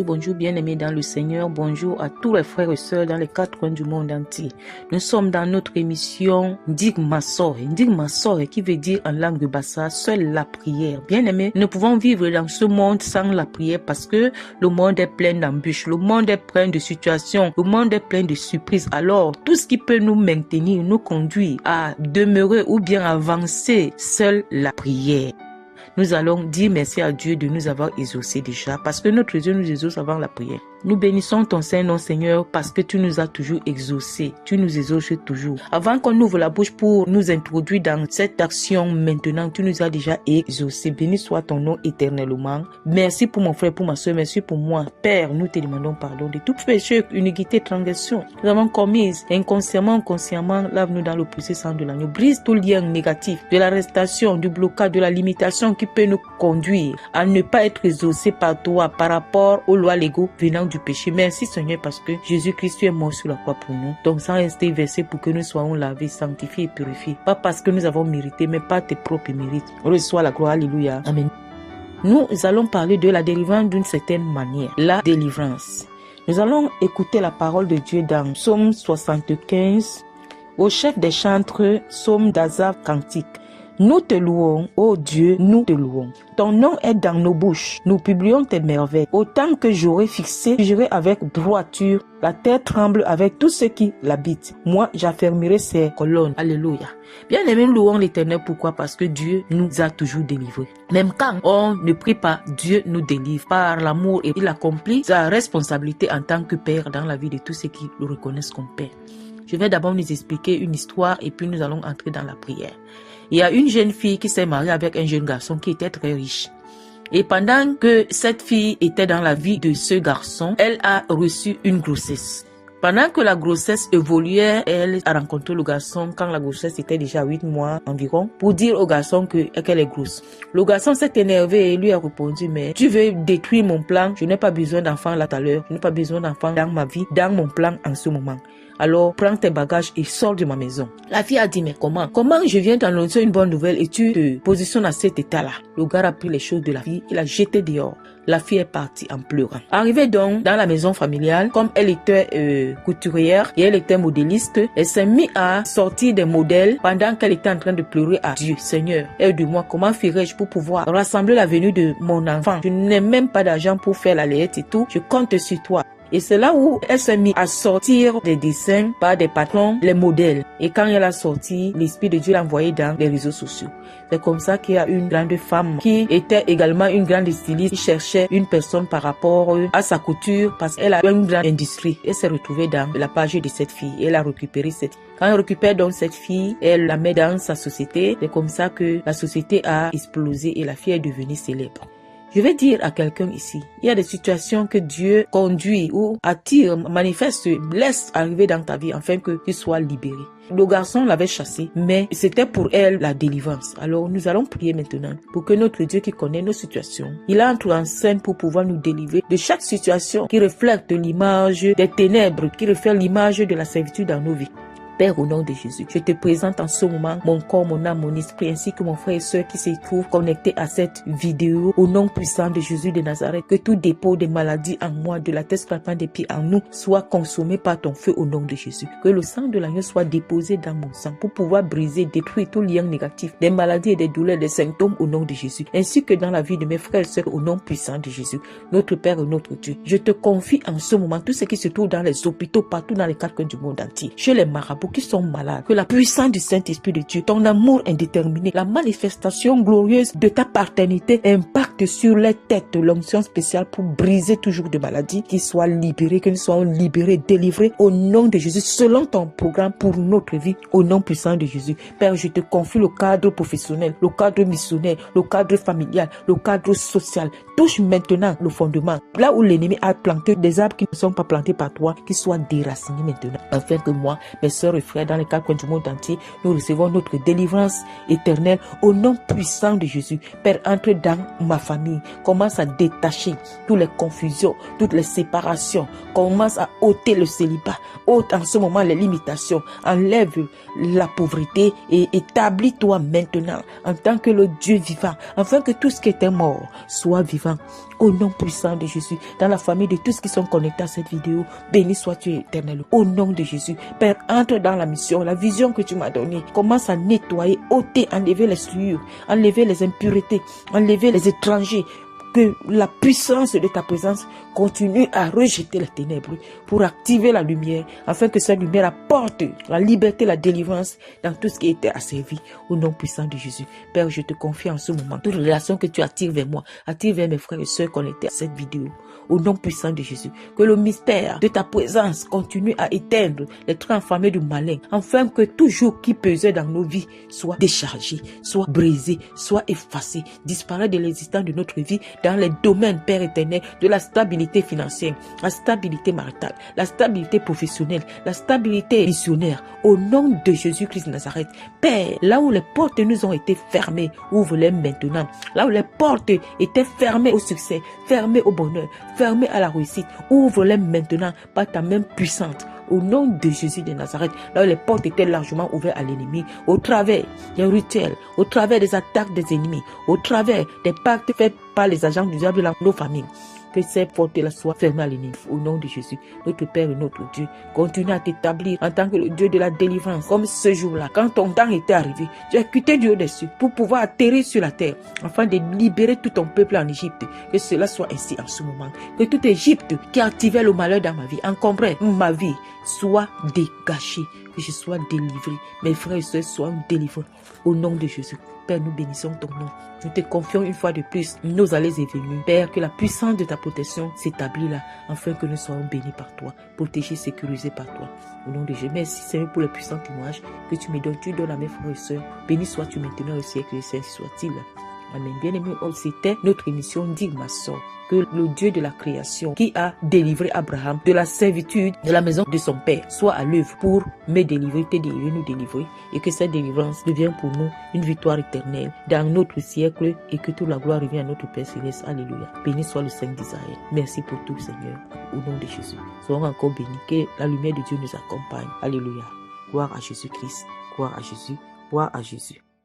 bonjour, bien-aimés dans le Seigneur. Bonjour à tous les frères et sœurs dans les 4 coins du monde entier. Nous sommes dans notre émission Ndigma Sore, qui veut dire en langue de Bassa, seule la prière. Bien-aimés, nous pouvons vivre dans ce monde sans la prière parce que le monde est plein d'embûches, le monde est plein de situations, le monde est plein de surprises. Alors, tout ce qui peut nous maintenir, nous conduire à demeurer ou bien avancer, seule la prière. Nous allons dire merci à Dieu de nous avoir exaucés déjà, parce que notre Dieu nous exauce avant la prière. Nous bénissons ton Saint-Nom, Seigneur, parce que tu nous as toujours exaucés. Tu nous exauces toujours. Avant qu'on ouvre la bouche pour nous introduire dans cette action maintenant, tu nous as déjà exaucés. Béni soit ton nom éternellement. Merci pour mon frère, pour ma soeur, merci pour moi. Père, nous te demandons pardon de tout péché, iniquité, transgression. Nous avons commis inconsciemment, consciemment, lave-nous dans le précieux sang de l'agneau. Brise tout lien négatif de l'arrestation, du blocage, de la limitation qui peut nous conduire à ne pas être exaucés par toi par rapport aux lois légaux venant du péché. Merci Seigneur parce que Jésus-Christ est mort sur la croix pour nous. Donc sans rester versé pour que nous soyons lavés, sanctifiés et purifiés. Pas parce que nous avons mérité, mais par tes propres mérites. Reçois la gloire, alléluia. Amen. Nous allons parler de la délivrance d'une certaine manière. La délivrance. Nous allons écouter la parole de Dieu dans Psaume 75, au chef des chantres, Psaume d'Asaph cantique. Nous te louons, ô Dieu, nous te louons. Ton nom est dans nos bouches. Nous publions tes merveilles. Autant que j'aurai fixé, j'irai avec droiture. La terre tremble avec tous ceux qui l'habitent. Moi, j'affermirai ses colonnes. Alléluia. Bien aimé, nous louons l'Éternel. Pourquoi? Parce que Dieu nous a toujours délivrés. Même quand on ne prie pas, Dieu nous délivre par l'amour et il accomplit sa responsabilité en tant que Père dans la vie de tous ceux qui le reconnaissent comme Père. Je vais d'abord nous expliquer une histoire et puis nous allons entrer dans la prière. Il y a une jeune fille qui s'est mariée avec un jeune garçon qui était très riche. Et pendant que cette fille était dans la vie de ce garçon, elle a reçu une grossesse. Pendant que la grossesse évoluait, elle a rencontré le garçon quand la grossesse était déjà 8 mois environ pour dire au garçon qu'elle est grosse. Le garçon s'est énervé et lui a répondu, mais tu veux détruire mon plan, je n'ai pas besoin d'enfant là tout à l'heure, je n'ai pas besoin d'enfant dans ma vie, dans mon plan en ce moment. Alors, prends tes bagages et sors de ma maison. La fille a dit, mais comment je viens t'annoncer une bonne nouvelle et tu te positionnes à cet état-là? Le gars a pris les choses de la fille, il a jeté dehors. La fille est partie en pleurant. Arrivée donc dans la maison familiale, comme elle était couturière et elle était modéliste, elle s'est mise à sortir des modèles pendant qu'elle était en train de pleurer à Dieu. Seigneur, aide-moi, comment ferais-je pour pouvoir rassembler la venue de mon enfant? Je n'ai même pas d'argent pour faire la layette et tout, je compte sur toi. Et c'est là où elle s'est mise à sortir des dessins par des patrons, les modèles. Et quand elle a sorti, l'Esprit de Dieu l'a envoyé dans les réseaux sociaux. C'est comme ça qu'il y a une grande femme qui était également une grande styliste qui cherchait une personne par rapport à sa couture parce qu'elle a une grande industrie. Elle s'est retrouvée dans la page de cette fille. Elle a récupéré cette fille. Quand elle récupère donc cette fille, elle la met dans sa société. C'est comme ça que la société a explosé et la fille est devenue célèbre. Je vais dire à quelqu'un ici, il y a des situations que Dieu conduit ou attire, manifeste, laisse arriver dans ta vie afin que tu sois libéré. Le garçon l'avait chassé, mais c'était pour elle la délivrance. Alors nous allons prier maintenant pour que notre Dieu qui connaît nos situations, il entre en scène pour pouvoir nous délivrer de chaque situation qui reflète l'image des ténèbres, qui reflète l'image de la servitude dans nos vies. Père, au nom de Jésus, je te présente en ce moment mon corps, mon âme, mon esprit, ainsi que mon frère et soeur qui se trouvent connectés à cette vidéo. Au nom puissant de Jésus de Nazareth, que tout dépôt de maladie en moi, de la tête scrapant des pieds en nous, soit consommé par ton feu au nom de Jésus. Que le sang de l'agneau soit déposé dans mon sang pour pouvoir briser, détruire tout lien négatif, des maladies et des douleurs, des symptômes au nom de Jésus, ainsi que dans la vie de mes frères et soeurs au nom puissant de Jésus. Notre Père et notre Dieu, je te confie en ce moment tout ce qui se trouve dans les hôpitaux, partout dans les 4 coins du monde entier, chez les marabouts qui sont malades, que la puissance du Saint-Esprit de Dieu, ton amour indéterminé, la manifestation glorieuse de ta paternité impacte sur les têtes, l'onction spéciale pour briser toujours de maladies, qu'ils soient libérés, que nous soyons libérés, délivrés au nom de Jésus, selon ton programme pour notre vie, au nom puissant de Jésus. Père, je te confie le cadre professionnel, le cadre missionnaire, le cadre familial, le cadre social. Touche maintenant le fondement, là où l'ennemi a planté des arbres qui ne sont pas plantés par toi, qui soient déracinés maintenant, afin que moi, mes soeurs et frères dans les quatre coins du monde entier. Nous recevons notre délivrance éternelle au nom puissant de Jésus. Père, entre dans ma famille. Commence à détacher toutes les confusions, toutes les séparations. Commence à ôter le célibat. Ôte en ce moment les limitations. Enlève la pauvreté et établis-toi maintenant en tant que le Dieu vivant, afin que tout ce qui était mort soit vivant. Au nom puissant de Jésus, dans la famille de tous qui sont connectés à cette vidéo, béni sois-tu éternel. Au nom de Jésus, Père, entre dans la mission, la vision que tu m'as donnée. Commence à nettoyer, ôter, enlever les souillures, enlever les impuretés, enlever les étrangers. Que la puissance de ta présence continue à rejeter les ténèbres pour activer la lumière, afin que cette lumière apporte la liberté, la délivrance dans tout ce qui était asservi. Au nom puissant de Jésus, Père, je te confie en ce moment toute relation que tu attires vers moi, attire vers mes frères et sœurs connectés à cette vidéo. Au nom puissant de Jésus, que le mystère de ta présence continue à éteindre les traits enflammés du malin, afin que tout joug qui pesait dans nos vies soit déchargé, soit brisé, soit effacé, disparaît de l'existence de notre vie dans les domaines, Père éternel, de la stabilité financière, la stabilité maritale, la stabilité professionnelle, la stabilité missionnaire. Au nom de Jésus-Christ de Nazareth, Père, là où les portes nous ont été fermées, ouvre-les maintenant. Là où les portes étaient fermées au succès, fermées au bonheur, fermées à la réussite, ouvre-les maintenant par ta main puissante. Au nom de Jésus de Nazareth, là où les portes étaient largement ouvertes à l'ennemi, au travers des rituels, au travers des attaques des ennemis, au travers des pactes faits par les agents du diable dans nos familles. Que ces portes-là soient fermées à l'ennemi. Au nom de Jésus, notre Père et notre Dieu, continue à t'établir en tant que le Dieu de la délivrance. Comme ce jour-là, quand ton temps était arrivé, tu as quitté Dieu des cieux pour pouvoir atterrir sur la terre, afin de libérer tout ton peuple en Égypte. Que cela soit ainsi en ce moment. Que toute Égypte qui activait le malheur dans ma vie, encombrait ma vie, soit dégagée. Que je sois délivré. Mes frères et sœurs soient délivrés. Au nom de Jésus. Père, nous bénissons ton nom. Nous te confions une fois de plus nos allées et venues. Père, que la puissance de ta protection s'établit là, afin que nous soyons bénis par toi, protégés, sécurisés par toi. Au nom de Jésus, merci Seigneur pour les puissants témoignages que tu me donnes. Tu donnes à mes frères et sœurs. Béni sois-tu maintenant au siècle et ainsi soit-il. Amen. Bien-aimés, c'était notre émission Dire ma soeur. Que le Dieu de la création qui a délivré Abraham de la servitude de la maison de son père soit à l'œuvre pour me délivrer, te délivrer, nous délivrer, et que cette délivrance devienne pour nous une victoire éternelle dans notre siècle, et que toute la gloire revienne à notre Père Céleste. Alléluia. Béni soit le Saint d'Israël. Merci pour tout, Seigneur. Au nom de Jésus. Soyons encore bénis. Que la lumière de Dieu nous accompagne. Alléluia. Gloire à Jésus-Christ. Gloire à Jésus. Gloire à Jésus.